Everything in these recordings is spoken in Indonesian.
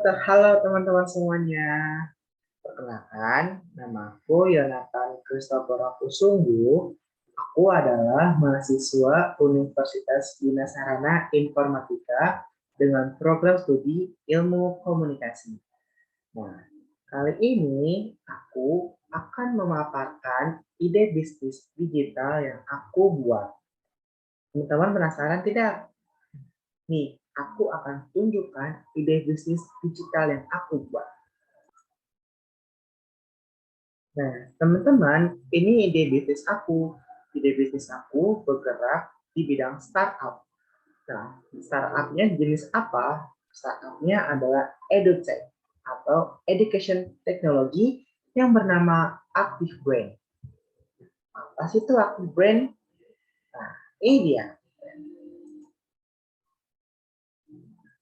Halo teman-teman semuanya. Perkenalkan, namaku Yonatan Christopher Sungguh. Aku adalah mahasiswa Universitas Dina Sarana Informatika dengan program studi Ilmu Komunikasi. Nah, kali ini aku akan memaparkan ide bisnis digital yang aku buat. Teman-teman penasaran tidak? Nih, aku akan tunjukkan ide bisnis digital yang aku buat. Nah, teman-teman, ini ide bisnis aku. Ide bisnis aku bergerak di bidang startup. Nah, startupnya jenis apa? Startupnya adalah EdTech atau Education Technology yang bernama Active Brain. Apa sih itu Active Brain? Nah, ini dia.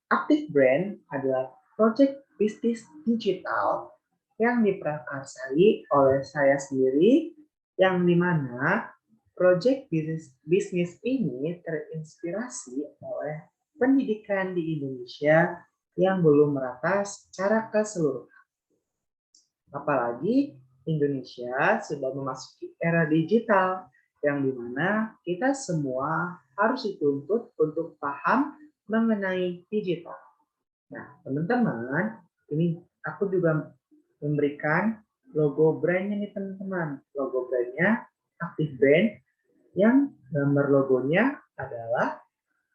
Active Brain adalah proyek bisnis digital yang diprakarsai oleh saya sendiri, yang dimana proyek bisnis ini terinspirasi oleh pendidikan di Indonesia yang belum merata secara keseluruhan. Apalagi Indonesia sudah memasuki era digital, yang dimana kita semua harus dituntut untuk paham mengenai digital. Nah, teman-teman, ini aku juga memberikan logo brandnya nih teman-teman. Logo brandnya Active Brand yang gambar logonya adalah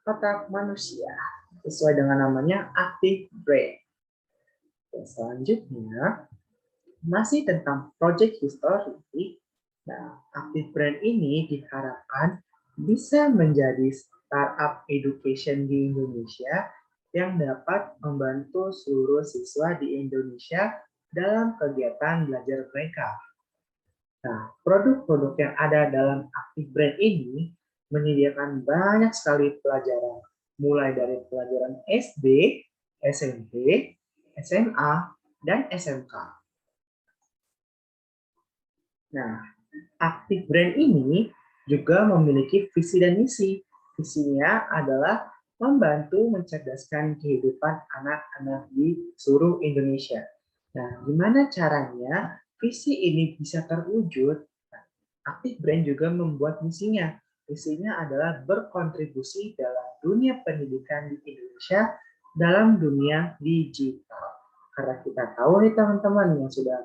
kotak manusia sesuai dengan namanya Active Brand. Dan selanjutnya masih tentang project history. Nah, Active Brand ini diharapkan bisa menjadi startup education di Indonesia yang dapat membantu seluruh siswa di Indonesia dalam kegiatan belajar mereka. Nah, produk-produk yang ada dalam Active Brand ini menyediakan banyak sekali pelajaran, mulai dari pelajaran SD, SMP, SMA, dan SMK. Nah, Active Brand ini juga memiliki visi dan misi. Visinya adalah membantu mencerdaskan kehidupan anak-anak di seluruh Indonesia. Nah, gimana caranya visi ini bisa terwujud? Active Brand juga membuat misinya. Misinya adalah berkontribusi dalam dunia pendidikan di Indonesia dalam dunia digital. Karena kita tahu nih teman-teman yang sudah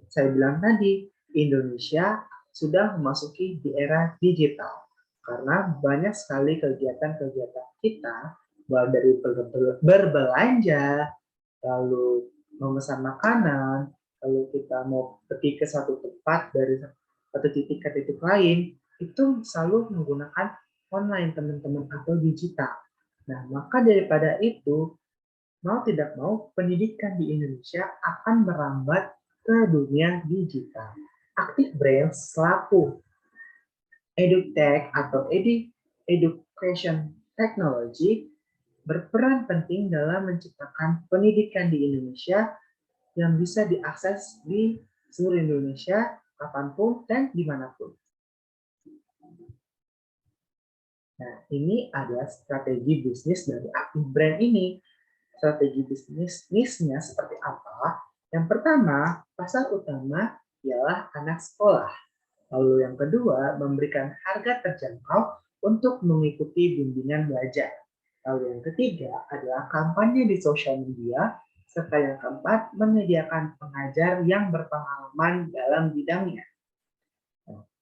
saya bilang tadi, Indonesia sudah memasuki di era digital. Karena banyak sekali kegiatan-kegiatan kita, mulai dari berbelanja, lalu memesan makanan, lalu kita mau pergi ke satu tempat dari satu titik ke titik lain, itu selalu menggunakan online teman-teman atau digital. Nah, maka daripada itu, mau tidak mau pendidikan di Indonesia akan merambat ke dunia digital. Active Brain selaku EdTech atau Education Technology berperan penting dalam menciptakan pendidikan di Indonesia yang bisa diakses di seluruh Indonesia, kapanpun dan dimanapun. Nah, ini adalah strategi bisnis dari Active Brand ini. Strategi bisnisnya seperti apa? Yang pertama, pasar utama ialah anak sekolah. Lalu yang kedua, memberikan harga terjangkau untuk mengikuti bimbingan belajar. Lalu yang ketiga adalah kampanye di sosial media, serta yang keempat, menyediakan pengajar yang berpengalaman dalam bidangnya.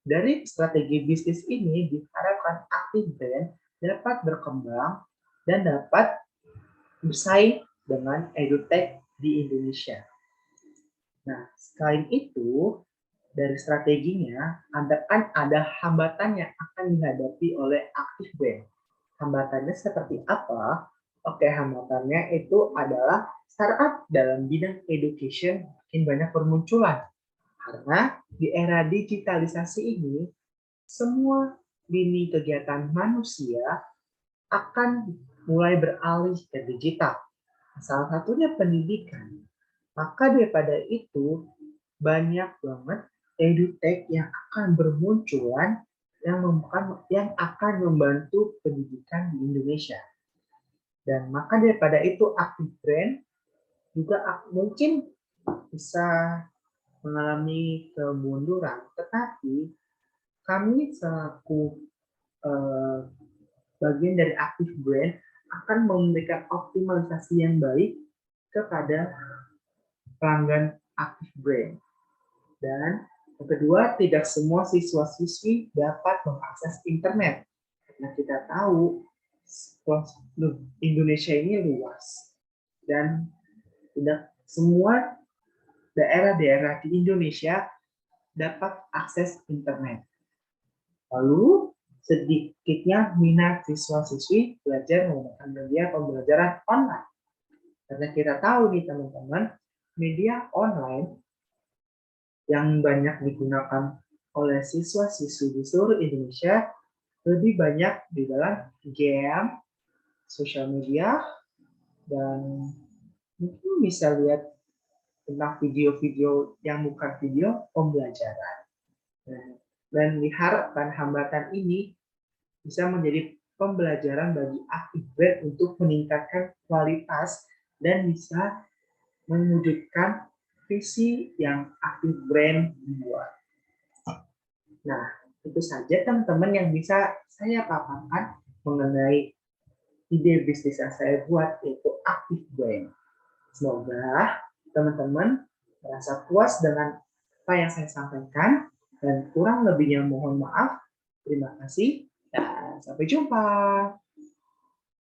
Dari strategi bisnis ini diharapkan Active Brand dapat berkembang dan dapat bersaing dengan edutech di Indonesia. Nah, selain itu, dari strateginya, kan ada hambatan yang akan dihadapi oleh Active Brand. Hambatannya seperti apa? Oke, hambatannya itu adalah startup dalam bidang education makin banyak bermunculan. Karena di era digitalisasi ini, semua lini kegiatan manusia akan mulai beralih ke digital. Salah satunya pendidikan. Maka daripada itu, banyak banget edutech yang akan bermunculan yang akan membantu pendidikan di Indonesia. Dan maka daripada itu Active Brand juga mungkin bisa mengalami kemunduran, tetapi kami selaku bagian dari aktif brain akan memberikan optimalisasi yang baik kepada pelanggan aktif brain. Dan yang kedua, tidak semua siswa-siswi dapat mengakses internet. Karena kita tahu Indonesia ini luas dan tidak semua daerah-daerah di Indonesia dapat akses internet. Lalu sedikitnya minat siswa-siswi belajar menggunakan media pembelajaran online. Karena kita tahu nih teman-teman, media online yang banyak digunakan oleh siswa-siswi di seluruh Indonesia lebih banyak di dalam game, sosial media, dan mungkin bisa lihat tentang video-video yang bukan video pembelajaran. Dan diharapkan hambatan ini bisa menjadi pembelajaran bagi aktif brain untuk meningkatkan kualitas dan bisa mewujudkan visi yang aktif brain buat. Nah, itu saja teman-teman yang bisa saya paparkan mengenai ide bisnis yang saya buat, yaitu aktif brain. Semoga teman-teman merasa puas dengan apa yang saya sampaikan, dan kurang lebihnya mohon maaf. Terima kasih dan sampai jumpa.